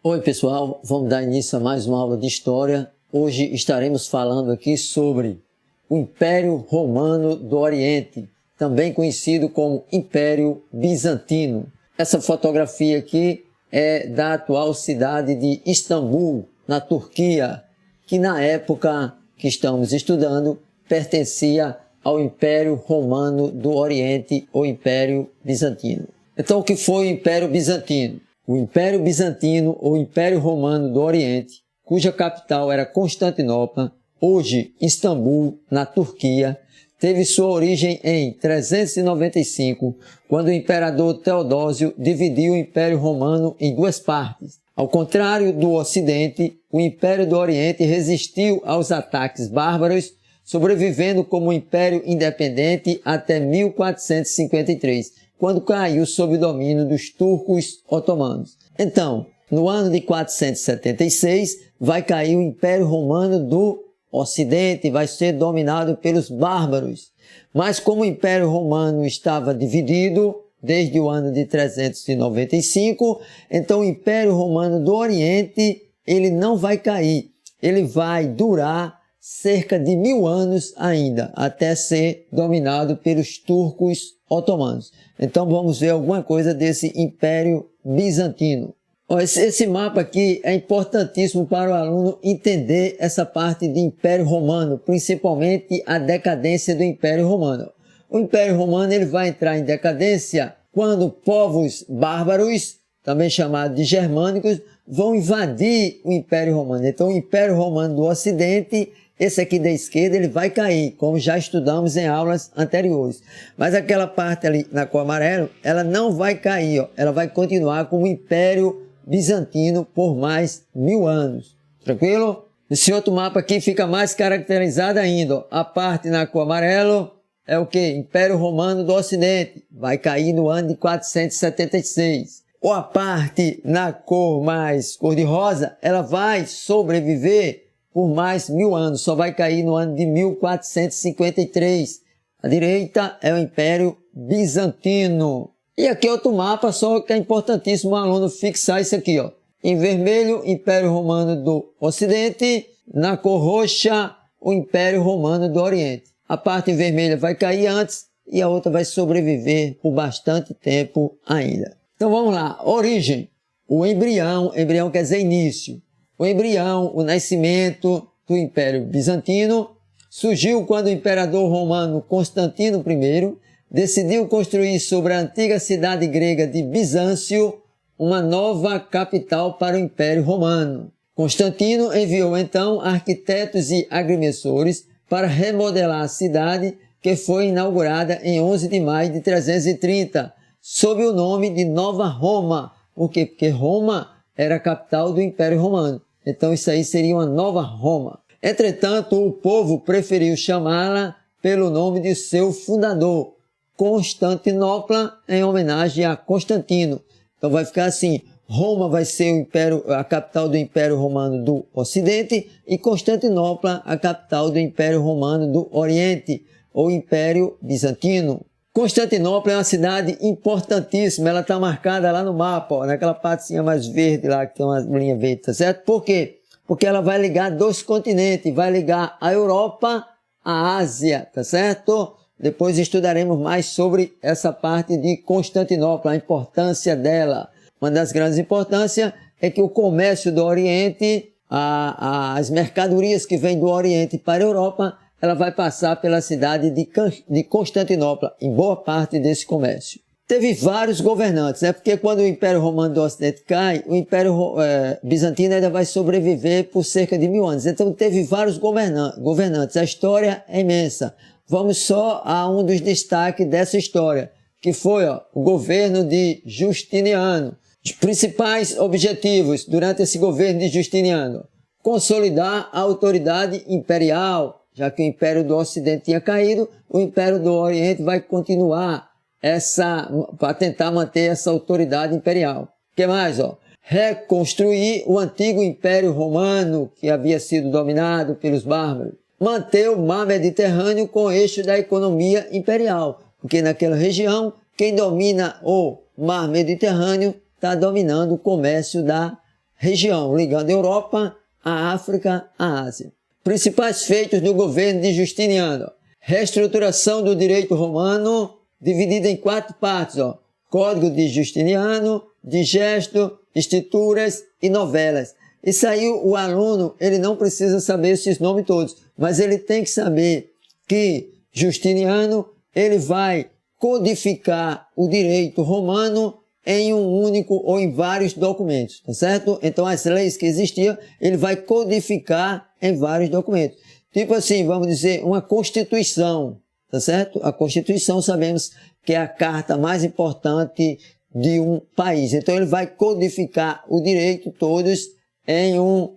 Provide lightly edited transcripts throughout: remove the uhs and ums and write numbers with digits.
Oi pessoal, vamos dar início a mais uma aula de História. Hoje estaremos falando aqui sobre o Império Romano do Oriente, também conhecido como Império Bizantino. Essa fotografia aqui é da atual cidade de Istambul, na Turquia, que na época que estamos estudando pertencia ao Império Romano do Oriente ou Império Bizantino. Então o que foi o Império Bizantino? O Império Bizantino ou Império Romano do Oriente, cuja capital era Constantinopla, hoje Istambul, na Turquia, teve sua origem em 395, quando o imperador Teodósio dividiu o Império Romano em duas partes. Ao contrário do Ocidente, o Império do Oriente resistiu aos ataques bárbaros, sobrevivendo como império independente até 1453. Quando caiu sob o domínio dos turcos otomanos. Então, no ano de 476, vai cair o Império Romano do Ocidente, vai ser dominado pelos bárbaros. Mas como o Império Romano estava dividido desde o ano de 395, então o Império Romano do Oriente, ele não vai cair, ele vai durar cerca de 1000 anos ainda, até ser dominado pelos turcos otomanos. Então vamos ver alguma coisa desse Império Bizantino. Esse mapa aqui é importantíssimo para o aluno entender essa parte de Império Romano, principalmente a decadência do Império Romano. O Império Romano ele vai entrar em decadência quando povos bárbaros, também chamados de germânicos, vão invadir o Império Romano. Então o Império Romano do Ocidente, esse aqui da esquerda, ele vai cair, como já estudamos em aulas anteriores. Mas aquela parte ali na cor amarela, ela não vai cair, ó. Ela vai continuar como Império Bizantino por mais 1000 anos. Tranquilo? Esse outro mapa aqui fica mais caracterizado ainda, ó. A parte na cor amarela é o que? Império Romano do Ocidente. Vai cair no ano de 476. Ou a parte na cor mais cor-de-rosa, ela vai sobreviver por mais 1000 anos, só vai cair no ano de 1453. A direita é o Império Bizantino. E aqui outro mapa, só que é importantíssimo o aluno fixar isso aqui, ó. Em vermelho, Império Romano do Ocidente, na cor roxa, o Império Romano do Oriente. A parte em vermelha vai cair antes e a outra vai sobreviver por bastante tempo ainda. Então vamos lá, origem. O embrião quer dizer início. O embrião, o nascimento do Império Bizantino, surgiu quando o imperador romano Constantino I decidiu construir sobre a antiga cidade grega de Bizâncio uma nova capital para o Império Romano. Constantino enviou então arquitetos e agrimensores para remodelar a cidade, que foi inaugurada em 11 de maio de 330, sob o nome de Nova Roma. Por quê? Porque Roma era a capital do Império Romano. Então isso aí seria uma nova Roma. Entretanto, o povo preferiu chamá-la pelo nome de seu fundador, Constantinopla, em homenagem a Constantino. Então vai ficar assim, Roma vai ser a capital do Império Romano do Ocidente e Constantinopla a capital do Império Romano do Oriente, ou Império Bizantino. Constantinopla é uma cidade importantíssima, ela está marcada lá no mapa, ó, naquela partezinha mais verde lá, que tem uma linha verde, tá certo? Por quê? Porque ela vai ligar dois continentes, vai ligar a Europa à Ásia, tá certo? Depois estudaremos mais sobre essa parte de Constantinopla, a importância dela. Uma das grandes importâncias é que o comércio do Oriente, as mercadorias que vêm do Oriente para a Europa, ela vai passar pela cidade de Constantinopla, em boa parte desse comércio. Teve vários governantes, né? Porque quando o Império Romano do Ocidente cai, o Império Bizantino ainda vai sobreviver por cerca de 1000 anos. Então teve vários governantes. A história é imensa. Vamos só a um dos destaques dessa história, que foi o governo de Justiniano. Os principais objetivos durante esse governo de Justiniano: consolidar a autoridade imperial. Já que o Império do Ocidente tinha caído, o Império do Oriente vai continuar para tentar manter essa autoridade imperial. O que mais? Reconstruir o antigo Império Romano, que havia sido dominado pelos bárbaros. Manter o mar Mediterrâneo com o eixo da economia imperial, porque naquela região, quem domina o mar Mediterrâneo está dominando o comércio da região, ligando a Europa, a África, a Ásia. Principais feitos do governo de Justiniano. Reestruturação do direito romano, dividido em 4 partes. Código de Justiniano, digesto, escrituras e novelas. Isso aí o aluno, ele não precisa saber esses nomes todos, mas ele tem que saber que Justiniano, ele vai codificar o direito romano em um único ou em vários documentos, tá certo? Então as leis que existiam, ele vai codificar em vários documentos. Tipo assim, vamos dizer, uma Constituição, tá certo? A Constituição sabemos que é a carta mais importante de um país. Então ele vai codificar o direito todos em um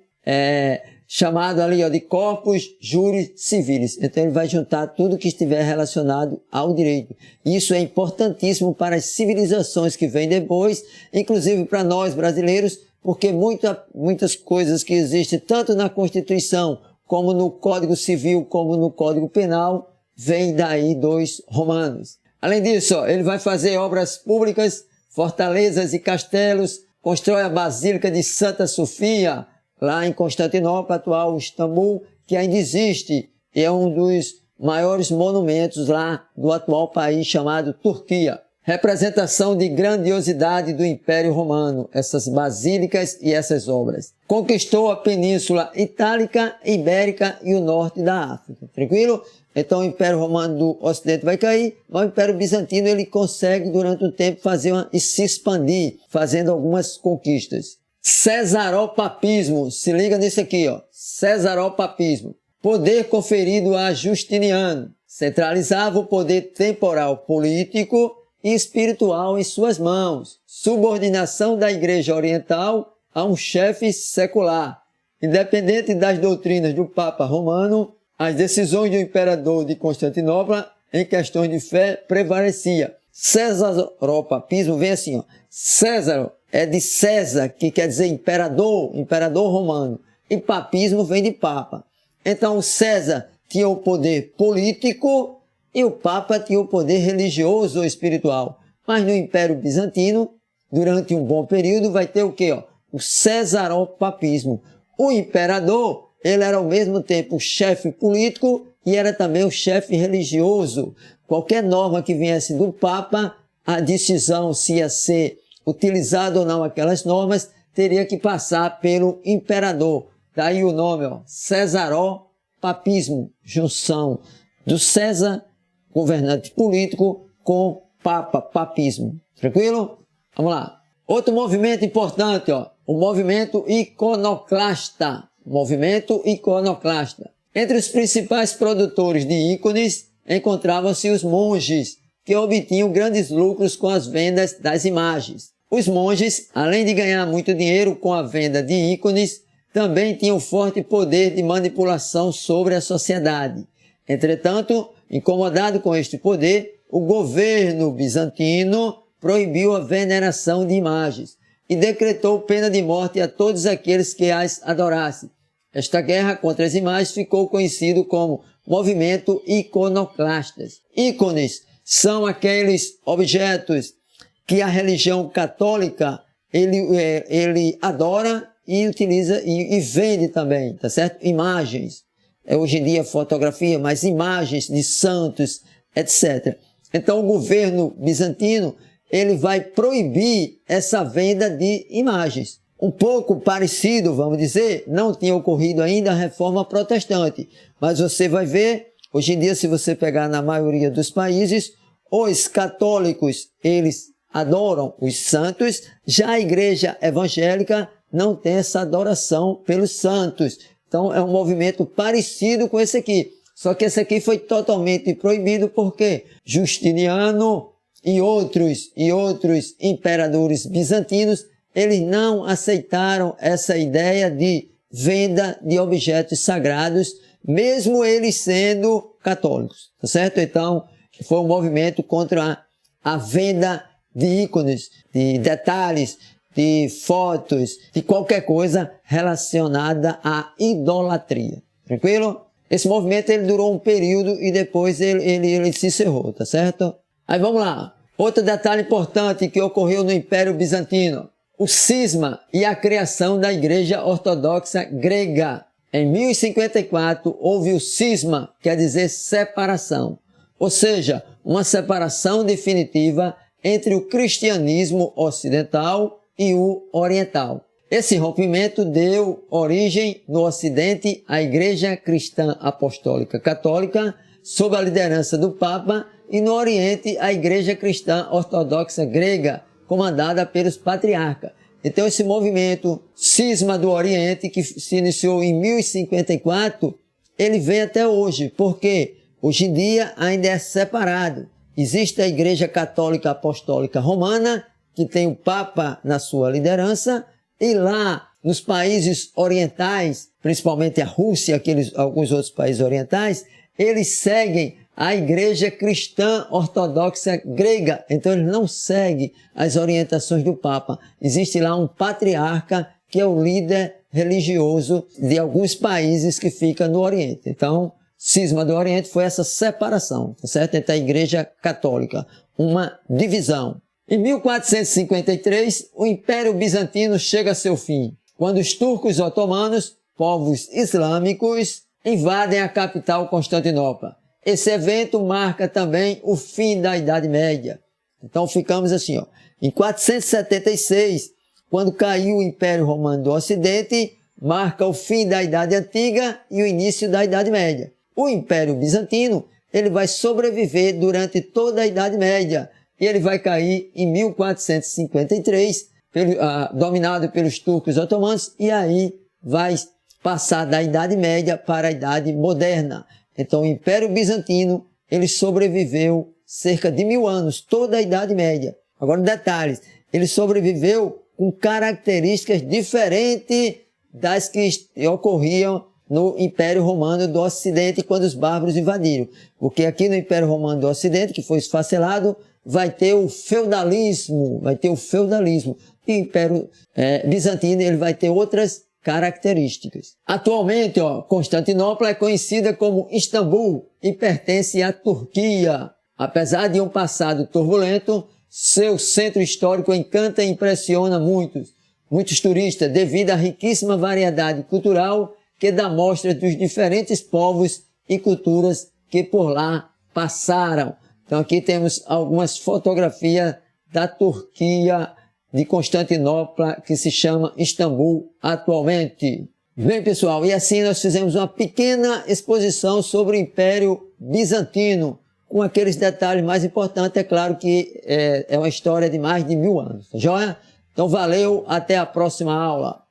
chamado ali de corpus juris civilis. Então ele vai juntar tudo que estiver relacionado ao direito. Isso é importantíssimo para as civilizações que vêm depois, inclusive para nós brasileiros, porque muitas coisas que existem tanto na Constituição, como no Código Civil, como no Código Penal, vêm daí dos romanos. Além disso, ele vai fazer obras públicas, fortalezas e castelos, constrói a Basílica de Santa Sofia, lá em Constantinopla, atual Istambul, que ainda existe, e é um dos maiores monumentos lá do atual país chamado Turquia. Representação de grandiosidade do Império Romano, essas basílicas e essas obras. Conquistou a Península Itálica, Ibérica e o norte da África. Tranquilo? Então o Império Romano do Ocidente vai cair, mas o Império Bizantino ele consegue durante um tempo e se expandir, fazendo algumas conquistas. Cesaropapismo, se liga nisso aqui, Cesaropapismo. Poder conferido a Justiniano. Centralizava o poder temporal, político e espiritual em suas mãos. Subordinação da Igreja Oriental a um chefe secular. Independente das doutrinas do Papa Romano, as decisões do imperador de Constantinopla em questões de fé prevalecia. Cesaropapismo vem assim, César é de César, que quer dizer imperador romano. E papismo vem de papa. Então o César tinha o poder político e o papa tinha o poder religioso ou espiritual. Mas no Império Bizantino, durante um bom período, vai ter o quê? O cesaropapismo. O imperador, ele era ao mesmo tempo o chefe político e era também o chefe religioso. Qualquer norma que viesse do papa, a decisão se ia ser utilizado ou não aquelas normas, teria que passar pelo imperador. Daí o nome, cesaropapismo, junção do César, governante político, com papa, papismo. Tranquilo? Vamos lá. Outro movimento importante, o movimento iconoclasta. Movimento iconoclasta. Entre os principais produtores de ícones, encontravam-se os monges, que obtinham grandes lucros com as vendas das imagens. Os monges, além de ganhar muito dinheiro com a venda de ícones, também tinham forte poder de manipulação sobre a sociedade. Entretanto, incomodado com este poder, o governo bizantino proibiu a veneração de imagens e decretou pena de morte a todos aqueles que as adorassem. Esta guerra contra as imagens ficou conhecido como movimento iconoclastas. Ícones são aqueles objetos que a religião católica ele adora e utiliza e vende também, tá certo? Imagens. Hoje em dia fotografia, mas imagens de santos, etc. Então o governo bizantino ele vai proibir essa venda de imagens. Um pouco parecido, vamos dizer, não tinha ocorrido ainda a reforma protestante, mas você vai ver, hoje em dia, se você pegar na maioria dos países, os católicos, eles adoram os santos, já a igreja evangélica não tem essa adoração pelos santos. Então é um movimento parecido com esse aqui, só que esse aqui foi totalmente proibido porque Justiniano e outros imperadores bizantinos, eles não aceitaram essa ideia de venda de objetos sagrados, mesmo eles sendo católicos, tá certo? Então, foi um movimento contra a venda de ícones, de detalhes, de fotos, de qualquer coisa relacionada à idolatria. Tranquilo? Esse movimento ele durou um período e depois ele se encerrou, tá certo? Aí vamos lá. Outro detalhe importante que ocorreu no Império Bizantino. o cisma e a criação da Igreja Ortodoxa Grega. Em 1054 houve o cisma, quer dizer separação, ou seja, uma separação definitiva entre o cristianismo ocidental e o oriental. Esse rompimento deu origem no Ocidente à Igreja Cristã Apostólica Católica, sob a liderança do Papa, e no Oriente à Igreja Cristã Ortodoxa Grega, comandada pelos patriarcas. Então esse movimento cisma do Oriente, que se iniciou em 1054, ele vem até hoje, porque hoje em dia ainda é separado. Existe a Igreja Católica Apostólica Romana, que tem o Papa na sua liderança, e lá nos países orientais, principalmente a Rússia, alguns outros países orientais, eles seguem a Igreja Cristã Ortodoxa Grega. Então eles não seguem as orientações do Papa. Existe lá um patriarca que é o líder religioso de alguns países que fica no Oriente. Então, cisma do Oriente foi essa separação, certo? Entre a Igreja Católica, uma divisão. Em 1453, o Império Bizantino chega a seu fim, quando os turcos otomanos, povos islâmicos, invadem a capital Constantinopla. Esse evento marca também o fim da Idade Média. Então ficamos assim, em 476, quando caiu o Império Romano do Ocidente, marca o fim da Idade Antiga e o início da Idade Média. O Império Bizantino, ele vai sobreviver durante toda a Idade Média, e ele vai cair em 1453, dominado pelos turcos otomanos, e aí vai passar da Idade Média para a Idade Moderna. Então o Império Bizantino, ele sobreviveu cerca de 1000 anos, toda a Idade Média. Agora, detalhes, ele sobreviveu com características diferentes das que ocorriam no Império Romano do Ocidente, quando os bárbaros invadiram. Porque aqui no Império Romano do Ocidente, que foi esfacelado, vai ter o feudalismo, E o Império Bizantino, ele vai ter outras características. Atualmente, Constantinopla é conhecida como Istambul e pertence à Turquia. Apesar de um passado turbulento, seu centro histórico encanta e impressiona muitos turistas, devido à riquíssima variedade cultural que dá mostra dos diferentes povos e culturas que por lá passaram. Então aqui temos algumas fotografias da Turquia, de Constantinopla, que se chama Istambul atualmente. Bem, pessoal, e assim nós fizemos uma pequena exposição sobre o Império Bizantino, com aqueles detalhes mais importantes. É claro que é uma história de mais de 1000 anos, tá joia? Então valeu, até a próxima aula.